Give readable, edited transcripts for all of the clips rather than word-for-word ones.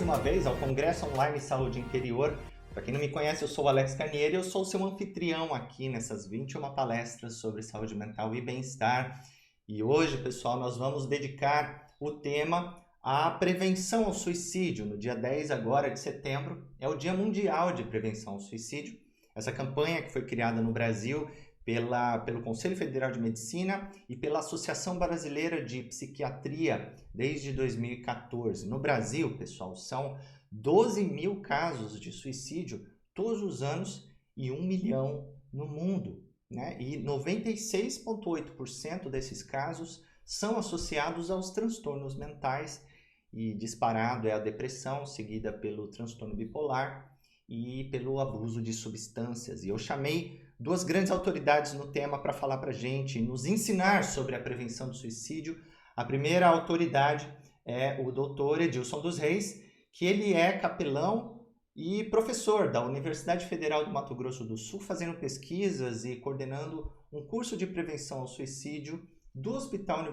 uma vez ao Congresso Online Saúde Interior. Para quem não me conhece, eu sou o Alex Carnieri e eu sou o seu anfitrião aqui nessas 21 palestras sobre saúde mental e bem-estar. E hoje, pessoal, nós vamos dedicar o tema à prevenção ao suicídio. No dia 10 agora de setembro é o Dia Mundial de Prevenção ao Suicídio. Essa campanha que foi criada no Brasil pelo Conselho Federal de Medicina e pela Associação Brasileira de Psiquiatria desde 2014. No Brasil, pessoal, são 12 mil casos de suicídio todos os anos e 1 milhão no mundo, né? E 96,8% desses casos são associados aos transtornos mentais e disparado é a depressão, seguida pelo transtorno bipolar e pelo abuso de substâncias. E eu chamei duas grandes autoridades no tema para falar para a gente, nos ensinar sobre a prevenção do suicídio. A primeira autoridade é o Dr. Edilson dos Reis, que ele é capelão e professor da Universidade Federal do Mato Grosso do Sul, fazendo pesquisas e coordenando um curso de prevenção ao suicídio do Hospital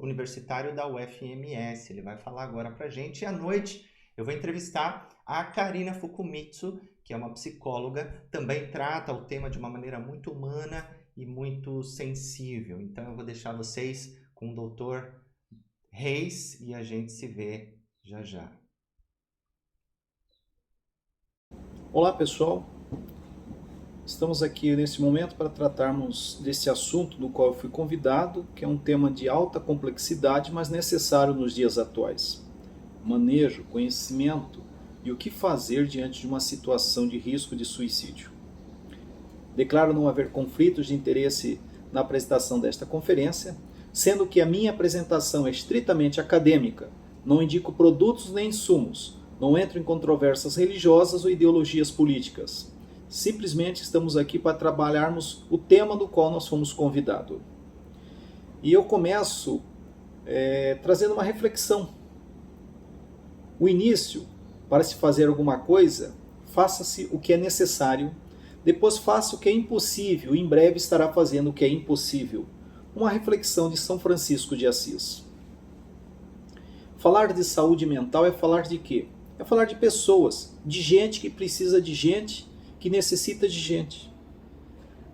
Universitário da UFMS. Ele vai falar agora para a gente. E à noite eu vou entrevistar a Karina Fukumitsu, que é uma psicóloga, também trata o tema de uma maneira muito humana e muito sensível. Então eu vou deixar vocês com o Dr. Reis e a gente se vê já já. Olá pessoal, estamos aqui nesse momento para tratarmos desse assunto do qual eu fui convidado, que é um tema de alta complexidade, mas necessário nos dias atuais. Manejo, conhecimento e o que fazer diante de uma situação de risco de suicídio. Declaro não haver conflitos de interesse na apresentação desta conferência, sendo que a minha apresentação é estritamente acadêmica, não indico produtos nem insumos, não entro em controvérsias religiosas ou ideologias políticas. Simplesmente estamos aqui para trabalharmos o tema do qual nós fomos convidados. E eu começo trazendo uma reflexão. O início, para se fazer alguma coisa, faça-se o que é necessário, depois faça o que é impossível, e em breve estará fazendo o que é impossível. Uma reflexão de São Francisco de Assis. Falar de saúde mental é falar de quê? É falar de pessoas, de gente que precisa de gente, que necessita de gente.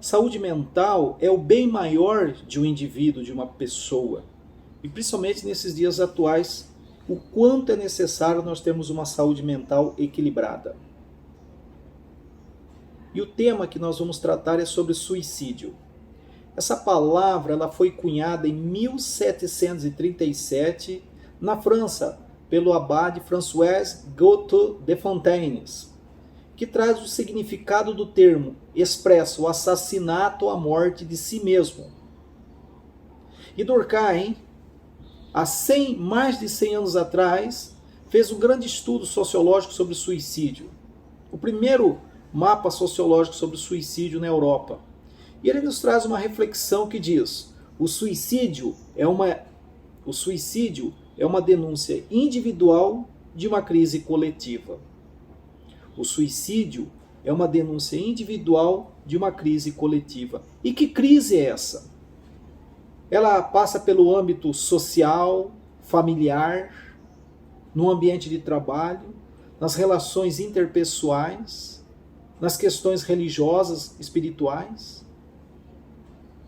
Saúde mental é o bem maior de um indivíduo, de uma pessoa. E principalmente nesses dias atuais, o quanto é necessário nós termos uma saúde mental equilibrada. E o tema que nós vamos tratar é sobre suicídio. Essa palavra ela foi cunhada em 1737 na França, pelo abade François Goethe de Fontaines, que traz o significado do termo, expressa o assassinato ou a morte de si mesmo. E Durkheim, há mais de 100 anos atrás, fez um grande estudo sociológico sobre o suicídio. O primeiro mapa sociológico sobre o suicídio na Europa. E ele nos traz uma reflexão que diz: o suicídio é uma denúncia individual de uma crise coletiva. O suicídio é uma denúncia individual de uma crise coletiva. E que crise é essa? Ela passa pelo âmbito social, familiar, no ambiente de trabalho, nas relações interpessoais, nas questões religiosas, espirituais.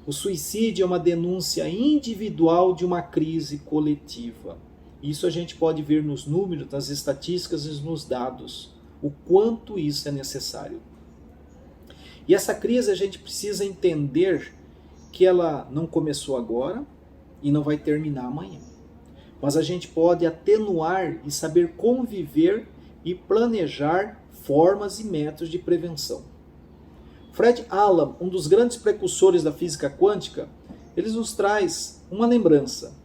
O suicídio é uma denúncia individual de uma crise coletiva. Isso a gente pode ver nos números, nas estatísticas e nos dados, o quanto isso é necessário. E essa crise a gente precisa entender que ela não começou agora e não vai terminar amanhã. Mas a gente pode atenuar e saber conviver e planejar formas e métodos de prevenção. Fred Alam, um dos grandes precursores da física quântica, ele nos traz uma lembrança,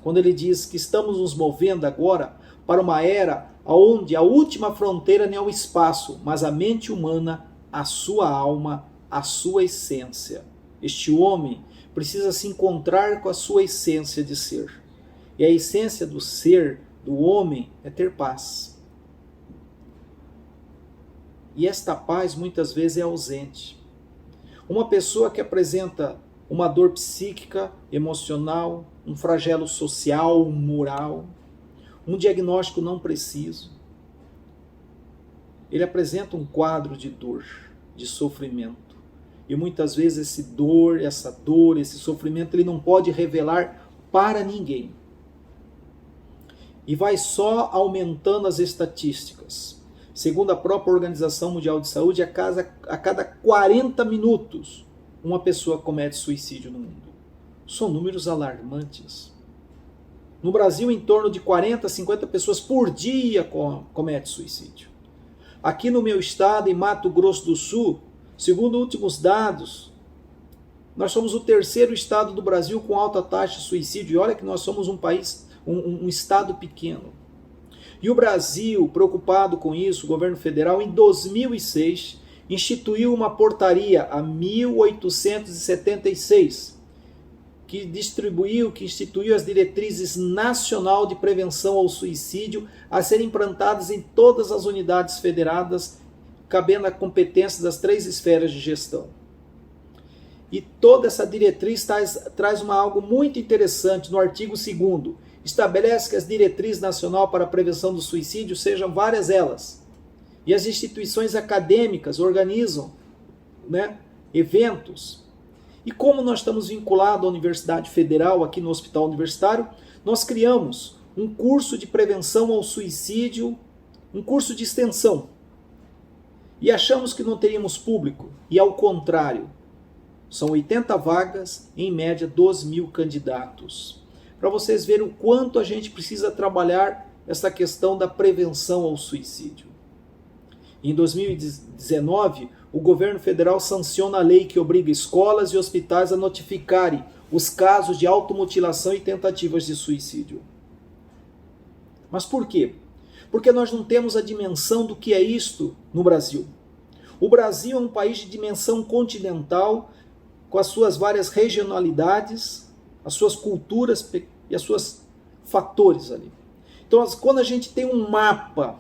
quando ele diz que estamos nos movendo agora para uma era onde a última fronteira não é o espaço, mas a mente humana, a sua alma, a sua essência. Este homem precisa se encontrar com a sua essência de ser. E a essência do ser, do homem, é ter paz. E esta paz muitas vezes é ausente. Uma pessoa que apresenta uma dor psíquica, emocional, um flagelo social, moral, um diagnóstico não preciso, ele apresenta um quadro de dor, de sofrimento. E muitas vezes essa dor, esse sofrimento, ele não pode revelar para ninguém. E vai só aumentando as estatísticas. Segundo a própria Organização Mundial de Saúde, a cada 40 minutos uma pessoa comete suicídio no mundo. São números alarmantes. No Brasil, em torno de 40, 50 pessoas por dia cometem suicídio. Aqui no meu estado, em Mato Grosso do Sul, segundo últimos dados, nós somos o terceiro estado do Brasil com alta taxa de suicídio. E olha que nós somos um país, um estado pequeno. E o Brasil, preocupado com isso, o governo federal, em 2006, instituiu uma portaria, a 1876, que instituiu as diretrizes nacional de prevenção ao suicídio a serem implantadas em todas as unidades federadas, cabendo a competência das 3 esferas de gestão. E toda essa diretriz traz algo muito interessante no artigo 2º. Estabelece que as diretrizes nacional para a prevenção do suicídio sejam várias elas. E as instituições acadêmicas organizam, eventos. E como nós estamos vinculados à Universidade Federal, aqui no Hospital Universitário, nós criamos um curso de prevenção ao suicídio, um curso de extensão. E achamos que não teríamos público. E ao contrário, são 80 vagas, em média 12.000 candidatos. Para vocês verem o quanto a gente precisa trabalhar essa questão da prevenção ao suicídio. Em 2019, o governo federal sanciona a lei que obriga escolas e hospitais a notificarem os casos de automutilação e tentativas de suicídio. Mas por quê? Porque nós não temos a dimensão do que é isto no Brasil. O Brasil é um país de dimensão continental, com as suas várias regionalidades, as suas culturas e as suas fatores ali. Então, quando a gente tem um mapa,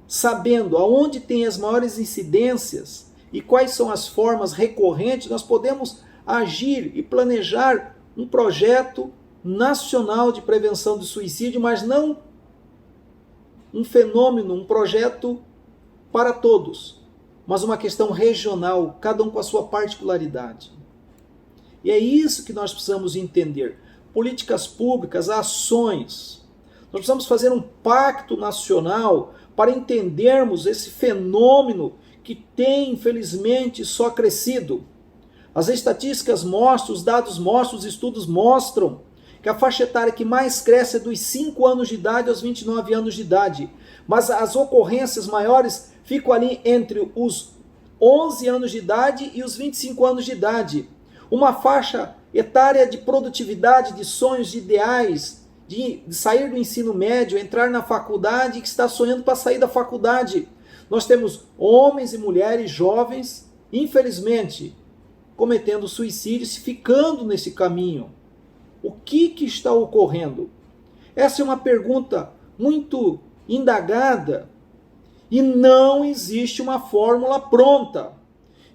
sabendo aonde tem as maiores incidências e quais são as formas recorrentes, nós podemos agir e planejar um projeto nacional de prevenção do suicídio, mas não um fenômeno, um projeto para todos, mas uma questão regional, cada um com a sua particularidade. E é isso que nós precisamos entender. Políticas públicas, ações. Nós precisamos fazer um pacto nacional para entendermos esse fenômeno que tem, infelizmente, só crescido. As estatísticas mostram, os dados mostram, os estudos mostram que a faixa etária que mais cresce é dos 5 anos de idade aos 29 anos de idade. Mas as ocorrências maiores ficam ali entre os 11 anos de idade e os 25 anos de idade. Uma faixa etária de produtividade, de sonhos, de ideais, de sair do ensino médio, entrar na faculdade, que está sonhando para sair da faculdade. Nós temos homens e mulheres jovens, infelizmente, cometendo suicídio, se ficando nesse caminho. O que está ocorrendo? Essa é uma pergunta muito indagada e não existe uma fórmula pronta.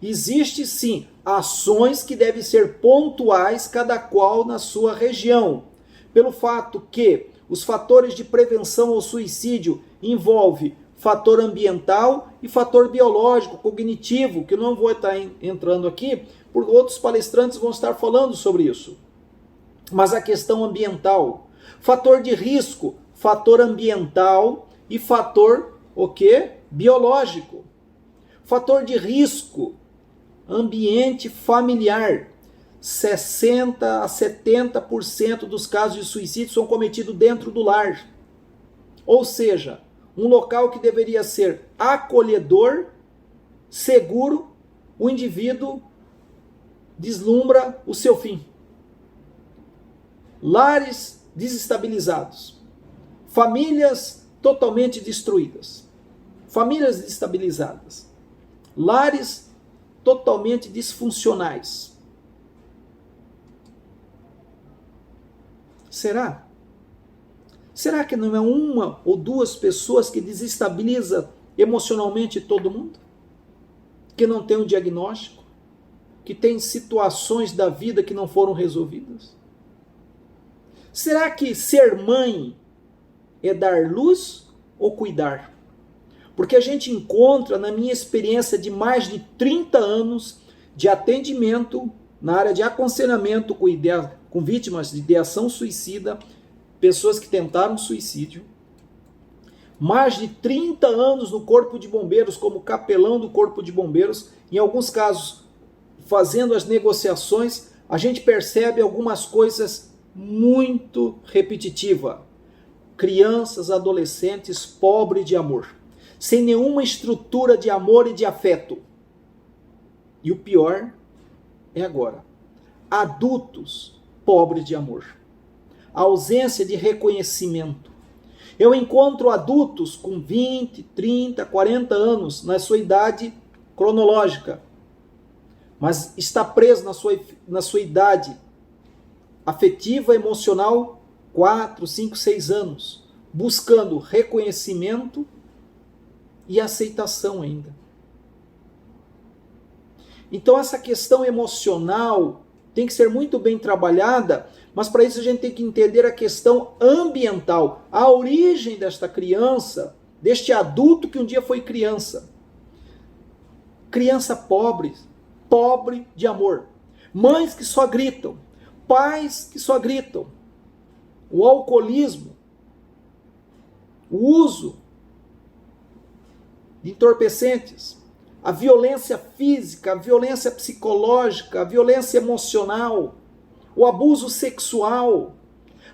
Existe sim ações que devem ser pontuais, cada qual na sua região. Pelo fato que os fatores de prevenção ao suicídio envolvem fator ambiental e fator biológico, cognitivo, que eu não vou estar entrando aqui, porque outros palestrantes vão estar falando sobre isso. Mas a questão ambiental, fator de risco, fator ambiental e fator biológico. Fator de risco, ambiente familiar. 60% a 70% dos casos de suicídio são cometidos dentro do lar. Ou seja, um local que deveria ser acolhedor, seguro, o indivíduo deslumbra o seu fim. Lares desestabilizados. Famílias totalmente destruídas. Famílias desestabilizadas. Lares totalmente disfuncionais. Será? Será que não é uma ou duas pessoas que desestabiliza emocionalmente todo mundo? Que não tem um diagnóstico? Que tem situações da vida que não foram resolvidas? Será que ser mãe é dar luz ou cuidar? Porque a gente encontra, na minha experiência de mais de 30 anos de atendimento na área de aconselhamento com vítimas de ideação suicida, pessoas que tentaram suicídio, mais de 30 anos no Corpo de Bombeiros, como capelão do Corpo de Bombeiros, em alguns casos fazendo as negociações, a gente percebe algumas coisas muito repetitivas. Crianças, adolescentes pobres de amor, sem nenhuma estrutura de amor e de afeto. E o pior é agora, adultos pobres de amor. A ausência de reconhecimento. Eu encontro adultos com 20, 30, 40 anos na sua idade cronológica, mas está preso na sua idade afetiva, emocional, 4, 5, 6 anos, buscando reconhecimento e aceitação ainda. Então essa questão emocional tem que ser muito bem trabalhada, mas para isso a gente tem que entender a questão ambiental, a origem desta criança, deste adulto que um dia foi criança. Criança pobre, pobre de amor. Mães que só gritam, pais que só gritam. O alcoolismo, o uso de entorpecentes, a violência física, a violência psicológica, a violência emocional, o abuso sexual,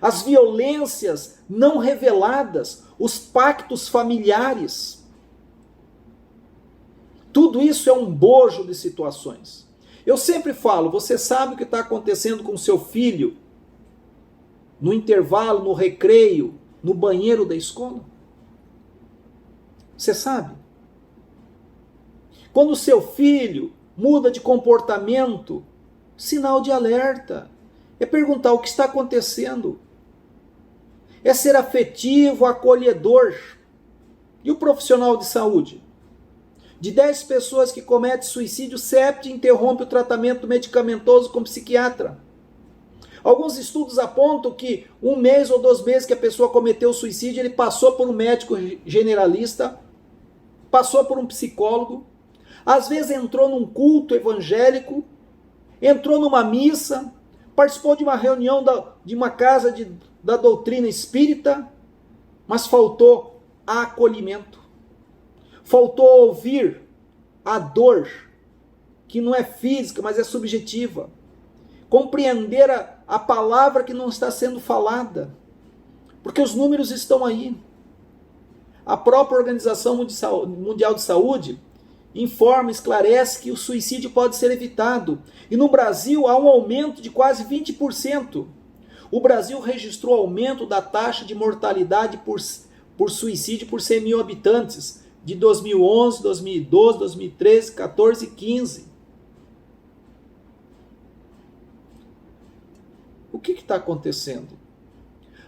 as violências não reveladas, os pactos familiares. Tudo isso é um bojo de situações. Eu sempre falo, você sabe o que está acontecendo com seu filho no intervalo, no recreio, no banheiro da escola? Você sabe? Quando o seu filho muda de comportamento, sinal de alerta. É perguntar o que está acontecendo. É ser afetivo, acolhedor. E o profissional de saúde? De 10 pessoas que cometem suicídio, 7 interrompe o tratamento medicamentoso com psiquiatra. Alguns estudos apontam que 1 mês ou 2 meses que a pessoa cometeu suicídio, ele passou por um médico generalista, passou por um psicólogo, às vezes entrou num culto evangélico, entrou numa missa, participou de uma reunião de uma casa da doutrina espírita, mas faltou acolhimento. Faltou ouvir a dor, que não é física, mas é subjetiva. Compreender a palavra que não está sendo falada. Porque os números estão aí. A própria Organização Mundial de Saúde informa, esclarece que o suicídio pode ser evitado. E no Brasil há um aumento de quase 20%. O Brasil registrou aumento da taxa de mortalidade por suicídio por 100 mil habitantes de 2011, 2012, 2013, 2014 e 2015. O que está acontecendo?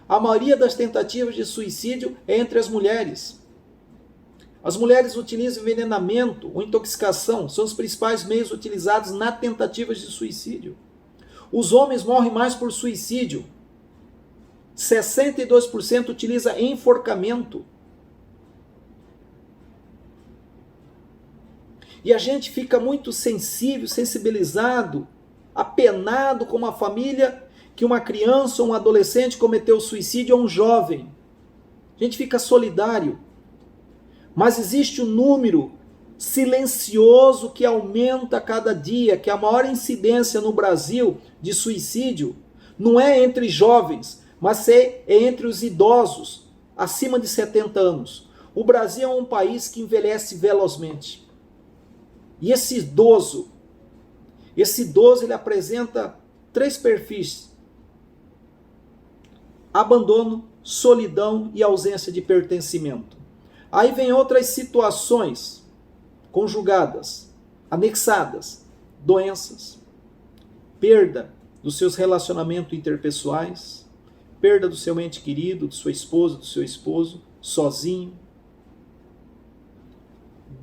A maioria das tentativas de suicídio é entre as mulheres. As mulheres utilizam envenenamento ou intoxicação, são os principais meios utilizados na tentativa de suicídio. Os homens morrem mais por suicídio. 62% utiliza enforcamento. E a gente fica muito sensível, sensibilizado, apenado com uma família que uma criança ou um adolescente cometeu suicídio ou um jovem. A gente fica solidário. Mas existe um número silencioso que aumenta a cada dia, que a maior incidência no Brasil de suicídio não é entre jovens, mas é entre os idosos, acima de 70 anos. O Brasil é um país que envelhece velozmente. E esse idoso ele apresenta 3 perfis: abandono, solidão e ausência de pertencimento. Aí vem outras situações conjugadas, anexadas, doenças, perda dos seus relacionamentos interpessoais, perda do seu ente querido, de sua esposa, do seu esposo, sozinho,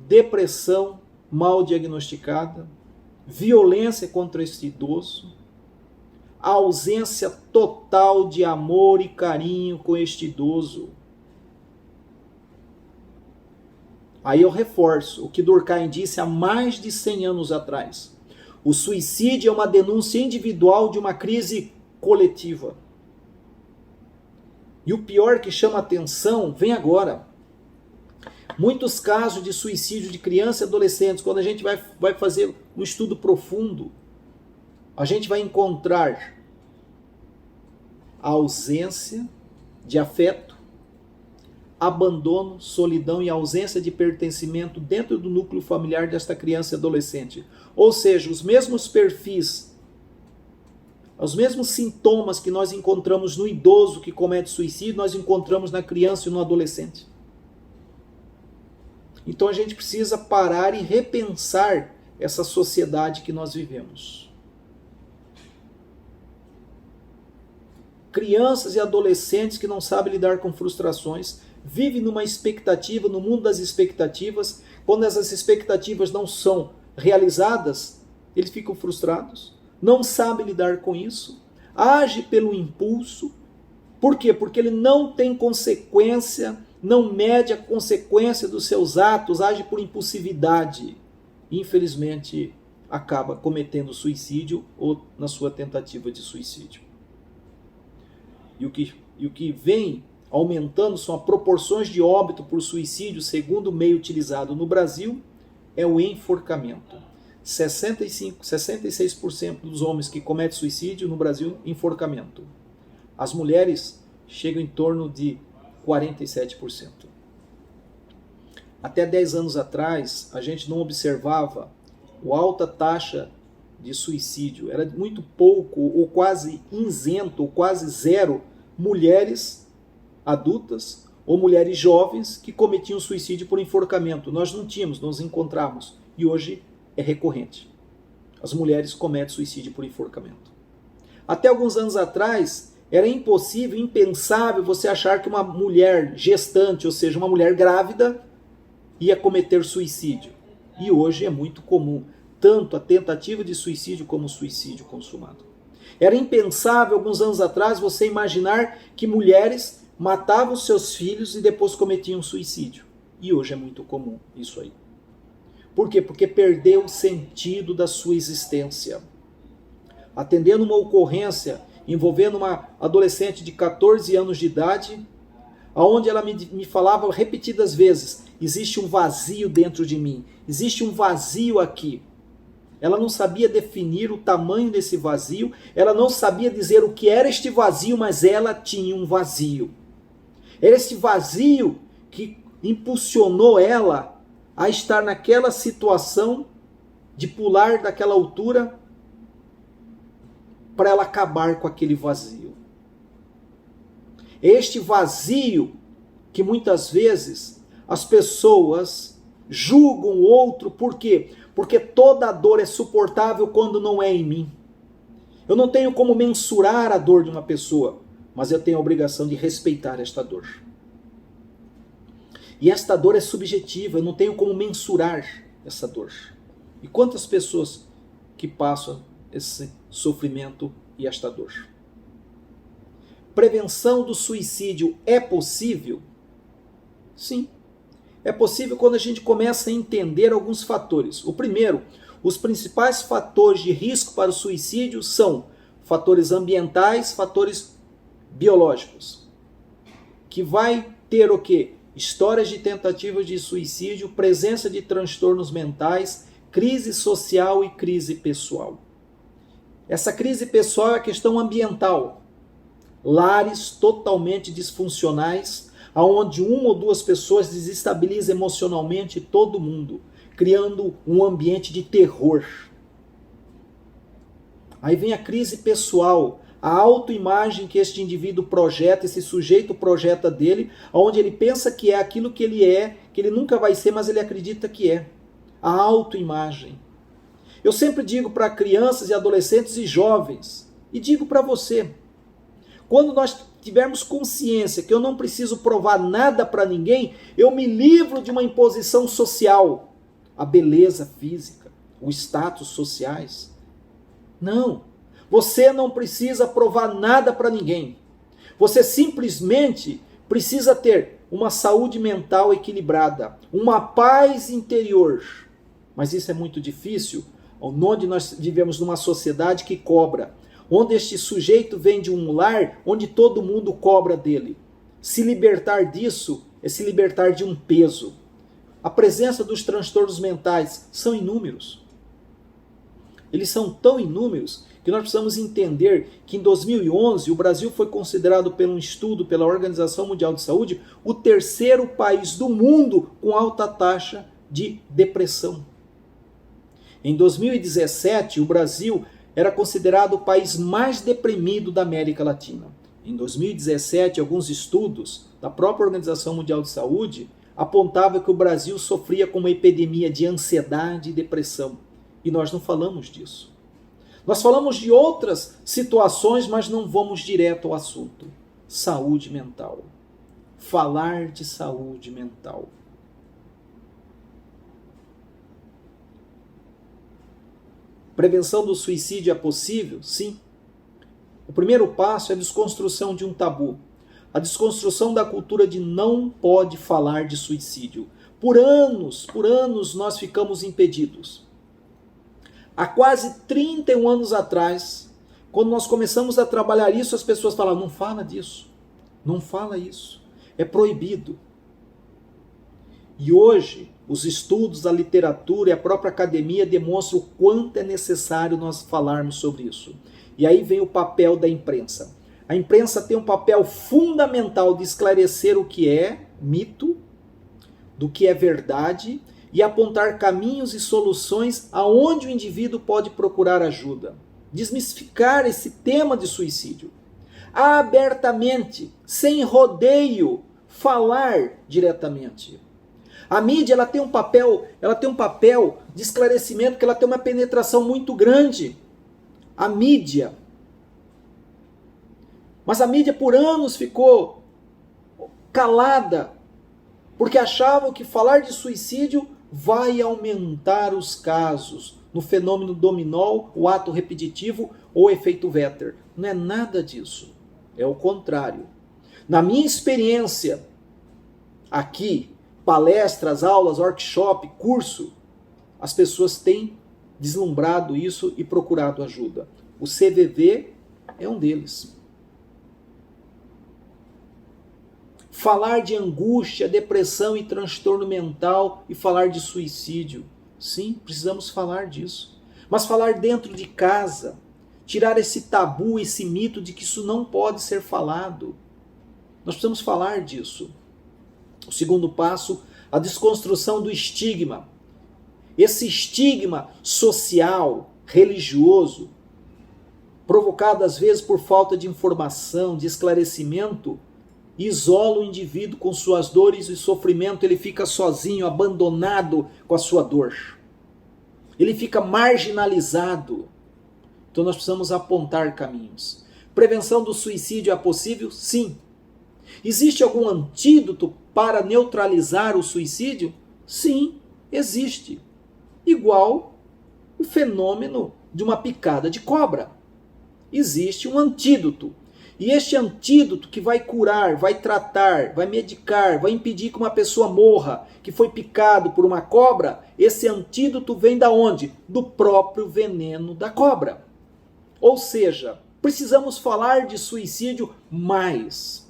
depressão mal diagnosticada, violência contra esse idoso, a ausência total de amor e carinho com este idoso. Aí eu reforço o que Durkheim disse há mais de 100 anos atrás. O suicídio é uma denúncia individual de uma crise coletiva. E o pior que chama atenção vem agora. Muitos casos de suicídio de crianças e adolescentes, quando a gente vai fazer um estudo profundo, a gente vai encontrar a ausência de afeto, abandono, solidão e ausência de pertencimento dentro do núcleo familiar desta criança e adolescente. Ou seja, os mesmos perfis, os mesmos sintomas que nós encontramos no idoso que comete suicídio, nós encontramos na criança e no adolescente. Então a gente precisa parar e repensar essa sociedade que nós vivemos. Crianças e adolescentes que não sabem lidar com frustrações, vivem numa expectativa, no mundo das expectativas. Quando essas expectativas não são realizadas, eles ficam frustrados, não sabem lidar com isso, age pelo impulso. Por quê? Porque ele não tem consequência, não mede a consequência dos seus atos, age por impulsividade. Infelizmente, acaba cometendo suicídio ou na sua tentativa de suicídio. E o que vem aumentando são as proporções de óbito por suicídio, segundo o meio utilizado no Brasil, é o enforcamento. 66% dos homens que cometem suicídio no Brasil, enforcamento. As mulheres chegam em torno de 47%. Até 10 anos atrás, a gente não observava a alta taxa de suicídio. Era muito pouco, ou quase isento, ou quase zero, mulheres adultas ou mulheres jovens que cometiam suicídio por enforcamento. Nós não tínhamos, nós encontramos. E hoje é recorrente. As mulheres cometem suicídio por enforcamento. Até alguns anos atrás, era impossível, impensável você achar que uma mulher gestante, ou seja, uma mulher grávida, ia cometer suicídio. E hoje é muito comum, tanto a tentativa de suicídio como o suicídio consumado. Era impensável, alguns anos atrás, você imaginar que mulheres matavam seus filhos e depois cometiam suicídio. E hoje é muito comum isso aí. Por quê? Porque perdeu o sentido da sua existência. Atendendo uma ocorrência envolvendo uma adolescente de 14 anos de idade, onde ela me falava repetidas vezes, existe um vazio dentro de mim, existe um vazio aqui. Ela não sabia definir o tamanho desse vazio, ela não sabia dizer o que era este vazio, mas ela tinha um vazio. Era este vazio que impulsionou ela a estar naquela situação de pular daquela altura para ela acabar com aquele vazio. Este vazio que muitas vezes as pessoas julgam o outro, por quê? Porque toda dor é suportável quando não é em mim. Eu não tenho como mensurar a dor de uma pessoa, mas eu tenho a obrigação de respeitar esta dor. E esta dor é subjetiva, eu não tenho como mensurar essa dor. E quantas pessoas que passam esse sofrimento e esta dor? Prevenção do suicídio é possível? Sim. É possível quando a gente começa a entender alguns fatores. O primeiro, os principais fatores de risco para o suicídio são fatores ambientais, fatores biológicos. Que vai ter o quê? Histórias de tentativas de suicídio, presença de transtornos mentais, crise social e crise pessoal. Essa crise pessoal é a questão ambiental. Lares totalmente disfuncionais, onde uma ou duas pessoas desestabilizam emocionalmente todo mundo, criando um ambiente de terror. Aí vem a crise pessoal, a autoimagem que este indivíduo projeta, esse sujeito projeta dele, onde ele pensa que é aquilo que ele é, que ele nunca vai ser, mas ele acredita que é. A autoimagem. Eu sempre digo para crianças e adolescentes e jovens, e digo para você, quando nós tivermos consciência que eu não preciso provar nada para ninguém, eu me livro de uma imposição social, a beleza física, os status sociais. Não, você não precisa provar nada para ninguém. Você simplesmente precisa ter uma saúde mental equilibrada, uma paz interior. Mas isso é muito difícil, onde nós vivemos numa sociedade que cobra, onde este sujeito vem de um lar onde todo mundo cobra dele. Se libertar disso é se libertar de um peso. A presença dos transtornos mentais são inúmeros. Eles são tão inúmeros que nós precisamos entender que em 2011 o Brasil foi considerado por um estudo pela Organização Mundial de Saúde o terceiro país do mundo com alta taxa de depressão. Em 2017 o Brasil era considerado o país mais deprimido da América Latina. Em 2017 alguns estudos da própria Organização Mundial de Saúde apontavam que o Brasil sofria com uma epidemia de ansiedade e depressão. E nós não falamos disso. Nós falamos de outras situações, mas não vamos direto ao assunto. Saúde mental. Falar de saúde mental. Prevenção do suicídio é possível? Sim. O primeiro passo é a desconstrução de um tabu. A desconstrução da cultura de não pode falar de suicídio. Por anos nós ficamos impedidos. Há quase 31 anos atrás, quando nós começamos a trabalhar isso, as pessoas falavam, não fala disso, não fala isso, é proibido. E hoje, os estudos, a literatura e a própria academia demonstram o quanto é necessário nós falarmos sobre isso. E aí vem o papel da imprensa. A imprensa tem um papel fundamental de esclarecer o que é mito, do que é verdade, e apontar caminhos e soluções aonde o indivíduo pode procurar ajuda. Desmistificar esse tema de suicídio. Abertamente, sem rodeio, falar diretamente. A mídia ela tem um papel de esclarecimento, que ela tem uma penetração muito grande. A mídia. Mas a mídia por anos ficou calada, porque achavam que falar de suicídio vai aumentar os casos no fenômeno dominó, o ato repetitivo ou efeito Vetter. Não é nada disso. É o contrário. Na minha experiência, aqui, palestras, aulas, workshop, curso, as pessoas têm deslumbrado isso e procurado ajuda. O CVV é um deles. Falar de angústia, depressão e transtorno mental e falar de suicídio. Sim, precisamos falar disso. Mas falar dentro de casa. Tirar esse tabu, esse mito de que isso não pode ser falado. Nós precisamos falar disso. O segundo passo, a desconstrução do estigma. Esse estigma social, religioso, provocado às vezes por falta de informação, de esclarecimento, isola o indivíduo com suas dores e sofrimento, ele fica sozinho, abandonado com a sua dor. Ele fica marginalizado. Então nós precisamos apontar caminhos. Prevenção do suicídio é possível? Sim. Existe algum antídoto para neutralizar o suicídio? Sim, existe. Igual o fenômeno de uma picada de cobra. Existe um antídoto. E este antídoto que vai curar, vai tratar, vai medicar, vai impedir que uma pessoa morra, que foi picado por uma cobra, esse antídoto vem da onde? Do próprio veneno da cobra. Ou seja, precisamos falar de suicídio mais.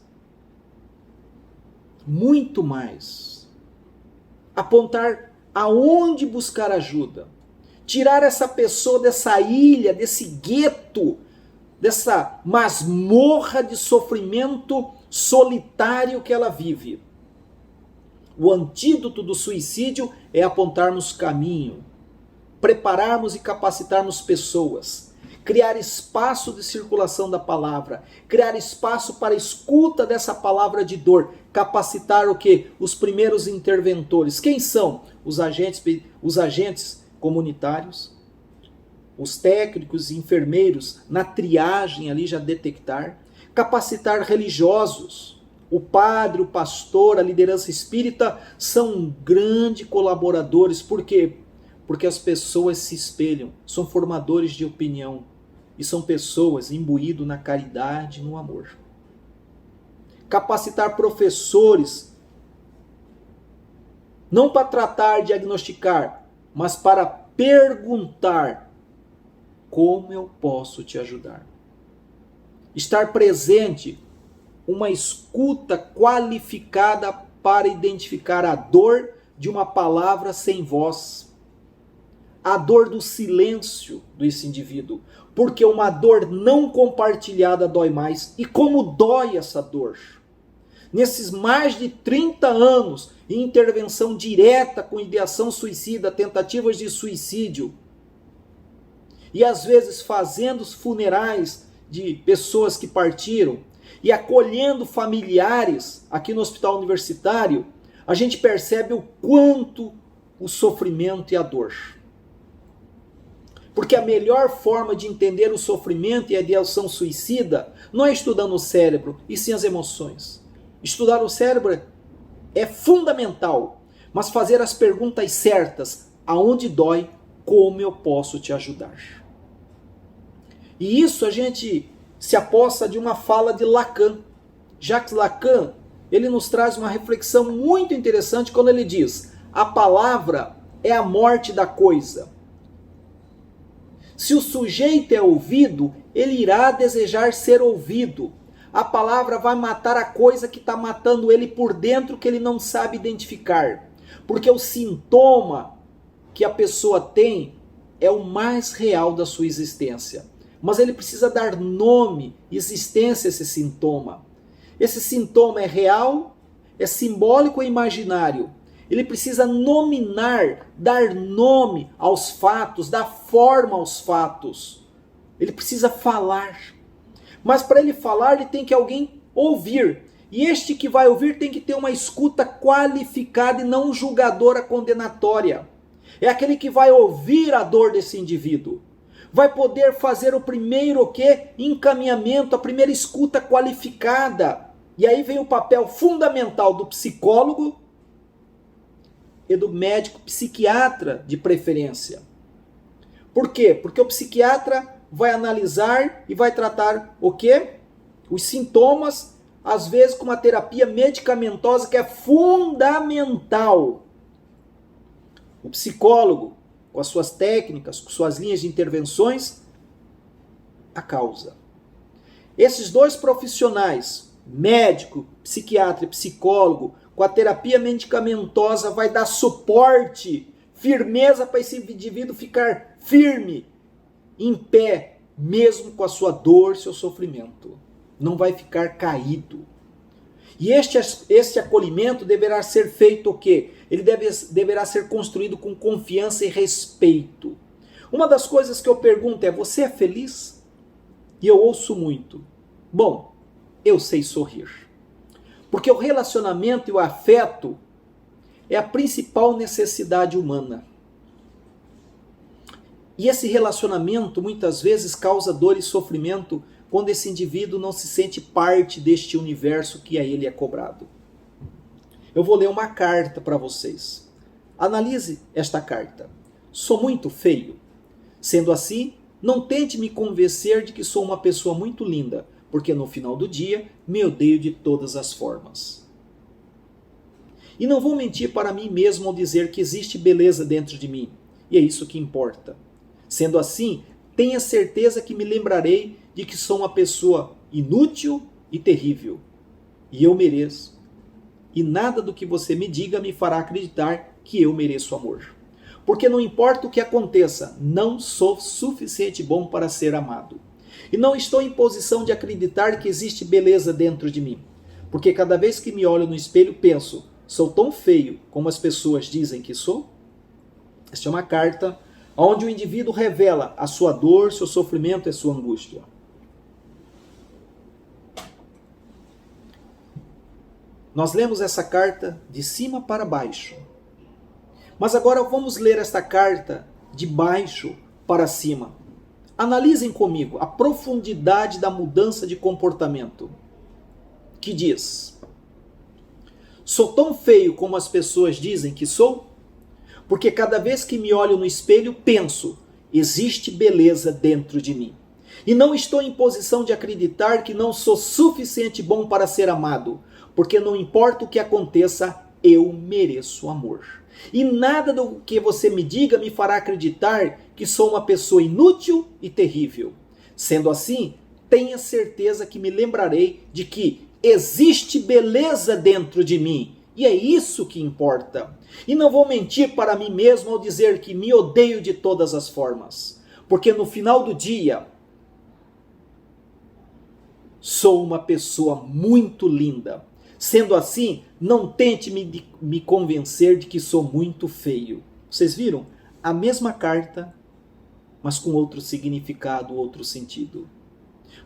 Muito mais. Apontar aonde buscar ajuda. Tirar essa pessoa dessa ilha, desse gueto, dessa masmorra de sofrimento solitário que ela vive. O antídoto do suicídio é apontarmos caminho, prepararmos e capacitarmos pessoas, criar espaço de circulação da palavra, criar espaço para a escuta dessa palavra de dor, capacitar o quê? Os primeiros interventores. Quem são? Os agentes comunitários, os técnicos e enfermeiros na triagem ali já detectar, capacitar religiosos, o padre, o pastor, a liderança espírita são grandes colaboradores. Por quê? Porque as pessoas se espelham, são formadores de opinião e são pessoas imbuídas na caridade e no amor. Capacitar professores Não para tratar, diagnosticar, mas para perguntar: como eu posso te ajudar? Estar presente, uma escuta qualificada para identificar a dor de uma palavra sem voz, a dor do silêncio desse indivíduo, porque uma dor não compartilhada dói mais. E como dói essa dor? Nesses mais de 30 anos em intervenção direta com ideação suicida, tentativas de suicídio, e às vezes fazendo os funerais de pessoas que partiram, e acolhendo familiares aqui no hospital universitário, a gente percebe o quanto o sofrimento e a dor. Porque a melhor forma de entender o sofrimento e a ideação suicida não é estudando o cérebro, e sim as emoções. Estudar o cérebro é fundamental, mas fazer as perguntas certas: aonde dói, como eu posso te ajudar? E isso a gente se aposta de uma fala de Lacan. Jacques Lacan, ele nos traz uma reflexão muito interessante quando ele diz: a palavra é a morte da coisa. Se o sujeito é ouvido, ele irá desejar ser ouvido. A palavra vai matar a coisa que está matando ele por dentro, que ele não sabe identificar. Porque o sintoma que a pessoa tem é o mais real da sua existência. Mas ele precisa dar nome, existência a esse sintoma. Esse sintoma é real, é simbólico ou imaginário? Ele precisa nominar, dar nome aos fatos, dar forma aos fatos. Ele precisa falar. Mas para ele falar, ele tem que alguém ouvir. E este que vai ouvir tem que ter uma escuta qualificada e não julgadora condenatória. É aquele que vai ouvir a dor desse indivíduo. Vai poder fazer o primeiro o quê? Encaminhamento, a primeira escuta qualificada. E aí vem o papel fundamental do psicólogo e do médico psiquiatra de preferência. Por quê? Porque o psiquiatra vai analisar e vai tratar o quê? Os sintomas, às vezes com uma terapia medicamentosa que é fundamental. O psicólogo, com as suas técnicas, com suas linhas de intervenções, a causa. Esses dois profissionais, médico, psiquiatra e psicólogo, com a terapia medicamentosa vai dar suporte, firmeza para esse indivíduo ficar firme, em pé, mesmo com a sua dor, seu sofrimento. Não vai ficar caído. E este acolhimento deverá ser feito o quê? Ele deverá ser construído com confiança e respeito. Uma das coisas que eu pergunto é: você é feliz? E eu ouço muito: bom, eu sei sorrir. Porque o relacionamento e o afeto é a principal necessidade humana. E esse relacionamento muitas vezes causa dor e sofrimento quando esse indivíduo não se sente parte deste universo que a ele é cobrado. Eu vou ler uma carta para vocês. Analise esta carta. Sou muito feio? Sendo assim, não tente me convencer de que sou uma pessoa muito linda, porque no final do dia me odeio de todas as formas. E não vou mentir para mim mesmo ao dizer que existe beleza dentro de mim, e é isso que importa. Sendo assim, tenha certeza que me lembrarei de que sou uma pessoa inútil e terrível. E eu mereço. E nada do que você me diga me fará acreditar que eu mereço amor. Porque não importa o que aconteça, não sou suficiente bom para ser amado. E não estou em posição de acreditar que existe beleza dentro de mim. Porque cada vez que me olho no espelho, penso: sou tão feio como as pessoas dizem que sou? Esta é uma carta onde o indivíduo revela a sua dor, seu sofrimento e sua angústia. Nós lemos essa carta de cima para baixo. Mas agora vamos ler esta carta de baixo para cima. Analisem comigo a profundidade da mudança de comportamento. Que diz: sou tão feio como as pessoas dizem que sou? Porque cada vez que me olho no espelho, penso: existe beleza dentro de mim. E não estou em posição de acreditar que não sou suficiente bom para ser amado. Porque não importa o que aconteça, eu mereço amor. E nada do que você me diga me fará acreditar que sou uma pessoa inútil e terrível. Sendo assim, tenha certeza que me lembrarei de que existe beleza dentro de mim. E é isso que importa. E não vou mentir para mim mesmo ao dizer que me odeio de todas as formas. Porque no final do dia, sou uma pessoa muito linda. Sendo assim, não tente me convencer de que sou muito feio. Vocês viram? A mesma carta, mas com outro significado, outro sentido.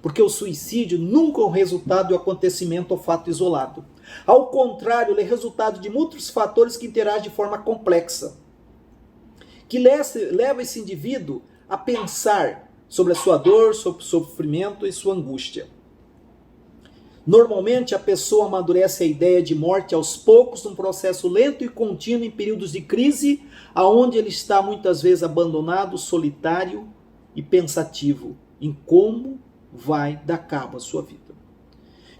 Porque o suicídio nunca é um resultado de um acontecimento ou fato isolado. Ao contrário, ele é resultado de muitos fatores que interagem de forma complexa, que leva esse indivíduo a pensar sobre a sua dor, sobre o sofrimento e sua angústia. Normalmente, a pessoa amadurece a ideia de morte aos poucos, num processo lento e contínuo em períodos de crise, aonde ele está muitas vezes abandonado, solitário e pensativo em como vai dar cabo à sua vida.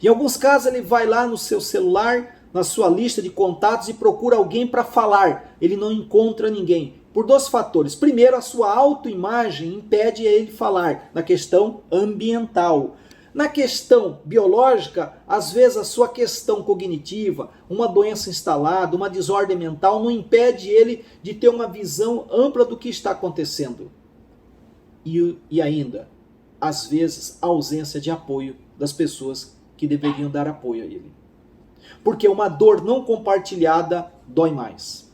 Em alguns casos, ele vai lá no seu celular, na sua lista de contatos e procura alguém para falar. Ele não encontra ninguém. Por dois fatores. Primeiro, a sua autoimagem impede ele falar na questão ambiental. Na questão biológica, às vezes a sua questão cognitiva, uma doença instalada, uma desordem mental, não impede ele de ter uma visão ampla do que está acontecendo. E ainda, às vezes, a ausência de apoio das pessoas que deveriam dar apoio a ele. Porque uma dor não compartilhada dói mais.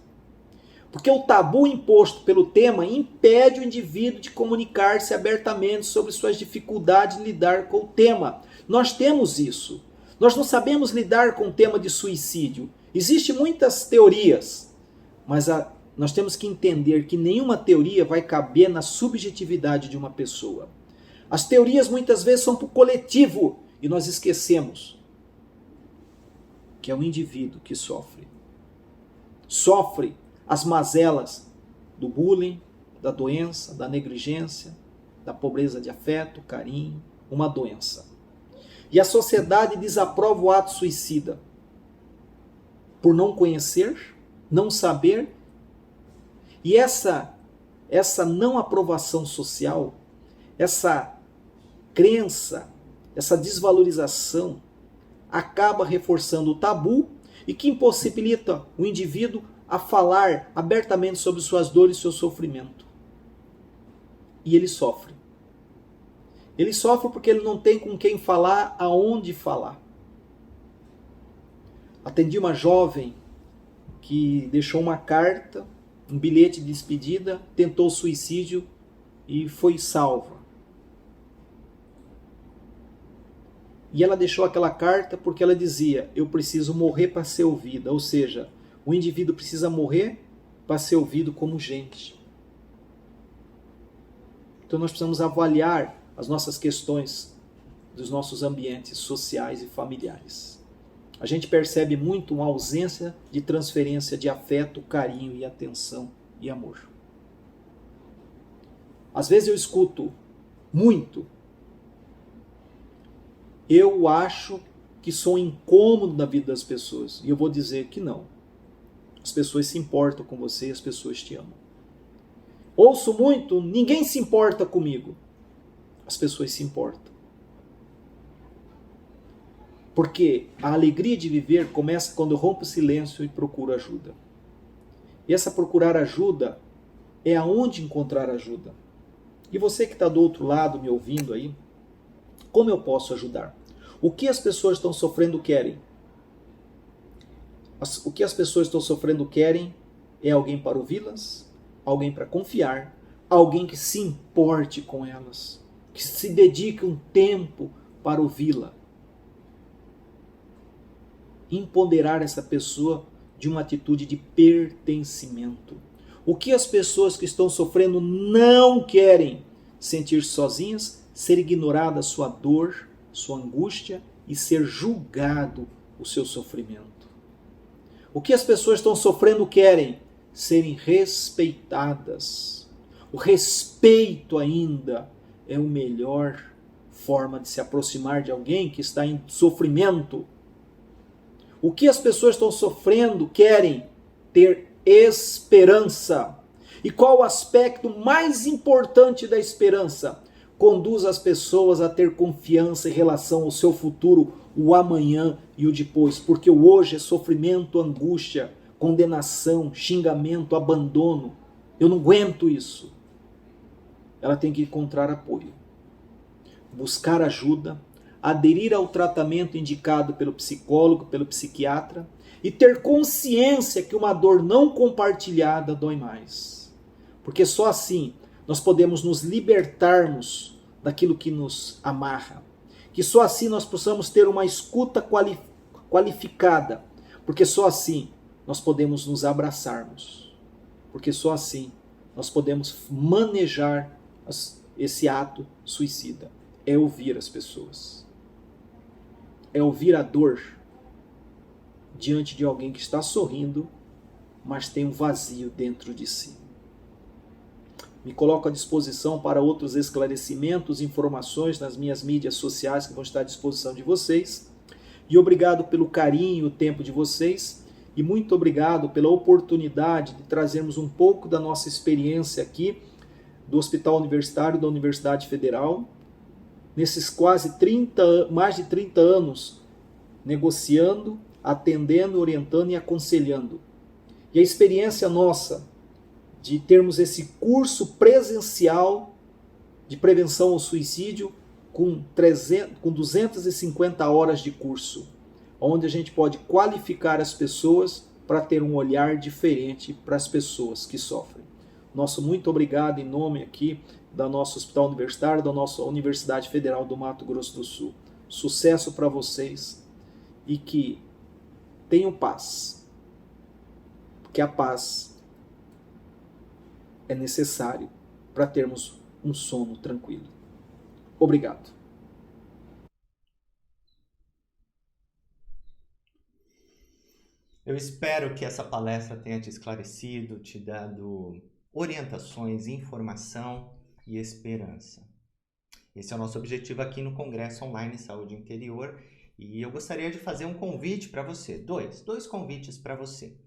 Porque o tabu imposto pelo tema impede o indivíduo de comunicar-se abertamente sobre suas dificuldades de lidar com o tema. Nós temos isso. Nós não sabemos lidar com o tema de suicídio. Existem muitas teorias, mas nós temos que entender que nenhuma teoria vai caber na subjetividade de uma pessoa. As teorias muitas vezes são para o coletivo e nós esquecemos que é o indivíduo que sofre. Sofre as mazelas do bullying, da doença, da negligência, da pobreza de afeto, carinho, uma doença. E a sociedade desaprova o ato suicida por não conhecer, não saber. E essa não aprovação social, essa crença, essa desvalorização acaba reforçando o tabu e que impossibilita o indivíduo a falar abertamente sobre suas dores e seu sofrimento. E ele sofre. Ele sofre porque ele não tem com quem falar, aonde falar. Atendi uma jovem que deixou uma carta, um bilhete de despedida, tentou suicídio e foi salva. E ela deixou aquela carta porque ela dizia: eu preciso morrer para ser ouvida. Ou seja, o indivíduo precisa morrer para ser ouvido como gente. Então nós precisamos avaliar as nossas questões dos nossos ambientes sociais e familiares. A gente percebe muito uma ausência de transferência de afeto, carinho e atenção e amor. Às vezes eu escuto muito: eu acho que sou incômodo na vida das pessoas. E eu vou dizer que não. As pessoas se importam com você e as pessoas te amam. Ouço muito: ninguém se importa comigo. As pessoas se importam. Porque a alegria de viver começa quando eu rompo o silêncio e procuro ajuda. E essa procurar ajuda é aonde encontrar ajuda. E você que está do outro lado me ouvindo aí, como eu posso ajudar? O que as pessoas estão sofrendo querem? O que as pessoas estão sofrendo querem é alguém para ouvi-las, alguém para confiar, alguém que se importe com elas, que se dedique um tempo para ouvi-la. Empoderar essa pessoa de uma atitude de pertencimento. O que as pessoas que estão sofrendo não querem? Sentir-se sozinhas, ser ignorada a sua dor, sua angústia e ser julgado o seu sofrimento. O que as pessoas estão sofrendo querem? Serem respeitadas. O respeito ainda é a melhor forma de se aproximar de alguém que está em sofrimento. O que as pessoas estão sofrendo querem? Ter esperança. E qual o aspecto mais importante da esperança? Conduz as pessoas a ter confiança em relação ao seu futuro, o amanhã e o depois, porque o hoje é sofrimento, angústia, condenação, xingamento, abandono. Eu não aguento isso. Ela tem que encontrar apoio, buscar ajuda, aderir ao tratamento indicado pelo psicólogo, pelo psiquiatra e ter consciência que uma dor não compartilhada dói mais. Porque só assim nós podemos nos libertarmos daquilo que nos amarra. Que só assim nós possamos ter uma escuta qualificada. Porque só assim nós podemos nos abraçarmos. Porque só assim nós podemos manejar esse ato suicida. É ouvir as pessoas. É ouvir a dor diante de alguém que está sorrindo, mas tem um vazio dentro de si. Me coloco à disposição para outros esclarecimentos, informações nas minhas mídias sociais que vão estar à disposição de vocês. E obrigado pelo carinho e o tempo de vocês. E muito obrigado pela oportunidade de trazermos um pouco da nossa experiência aqui do Hospital Universitário da Universidade Federal. Nesses mais de 30 anos, negociando, atendendo, orientando e aconselhando. E a experiência nossa de termos esse curso presencial de prevenção ao suicídio com 250 horas de curso, onde a gente pode qualificar as pessoas para ter um olhar diferente para as pessoas que sofrem. Nosso muito obrigado em nome aqui do nosso Hospital Universitário, da nossa Universidade Federal do Mato Grosso do Sul. Sucesso para vocês e que tenham paz. Porque a paz é necessário para termos um sono tranquilo. Obrigado. Eu espero que essa palestra tenha te esclarecido, te dado orientações, informação e esperança. Esse é o nosso objetivo aqui no Congresso Online Saúde Interior e eu gostaria de fazer um convite para você, dois convites para você.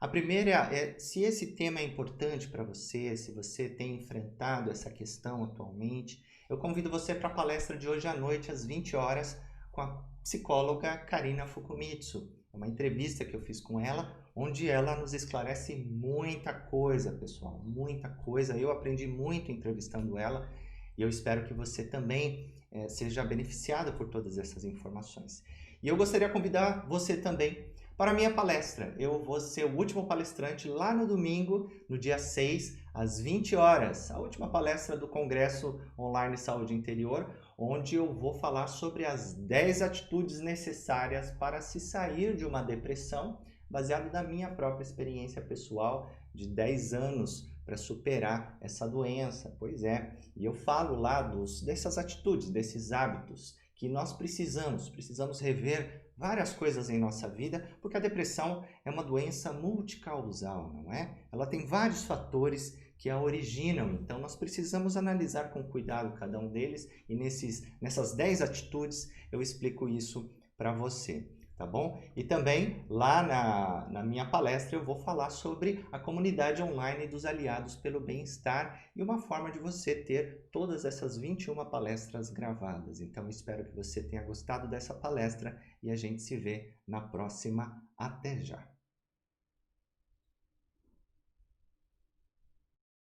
A primeira é, se esse tema é importante para você, se você tem enfrentado essa questão atualmente, eu convido você para a palestra de hoje à noite, às 20 horas, com a psicóloga Karina Fukumitsu. É uma entrevista que eu fiz com ela, onde ela nos esclarece muita coisa, pessoal, muita coisa. Eu aprendi muito entrevistando ela e eu espero que você também seja beneficiado por todas essas informações. E eu gostaria de convidar você também para a minha palestra. Eu vou ser o último palestrante lá no domingo, no dia 6, às 20 horas. A última palestra do Congresso Online Saúde Interior, onde eu vou falar sobre as 10 atitudes necessárias para se sair de uma depressão, baseado na minha própria experiência pessoal de 10 anos para superar essa doença. Pois é, e eu falo lá dessas atitudes, desses hábitos que nós precisamos rever várias coisas em nossa vida, porque a depressão é uma doença multicausal, não é? Ela tem vários fatores que a originam, então nós precisamos analisar com cuidado cada um deles e nessas 10 atitudes eu explico isso para você, tá bom? E também lá na minha palestra eu vou falar sobre a comunidade online dos aliados pelo bem-estar e uma forma de você ter todas essas 21 palestras gravadas. Então espero que você tenha gostado dessa palestra e a gente se vê na próxima. Até já!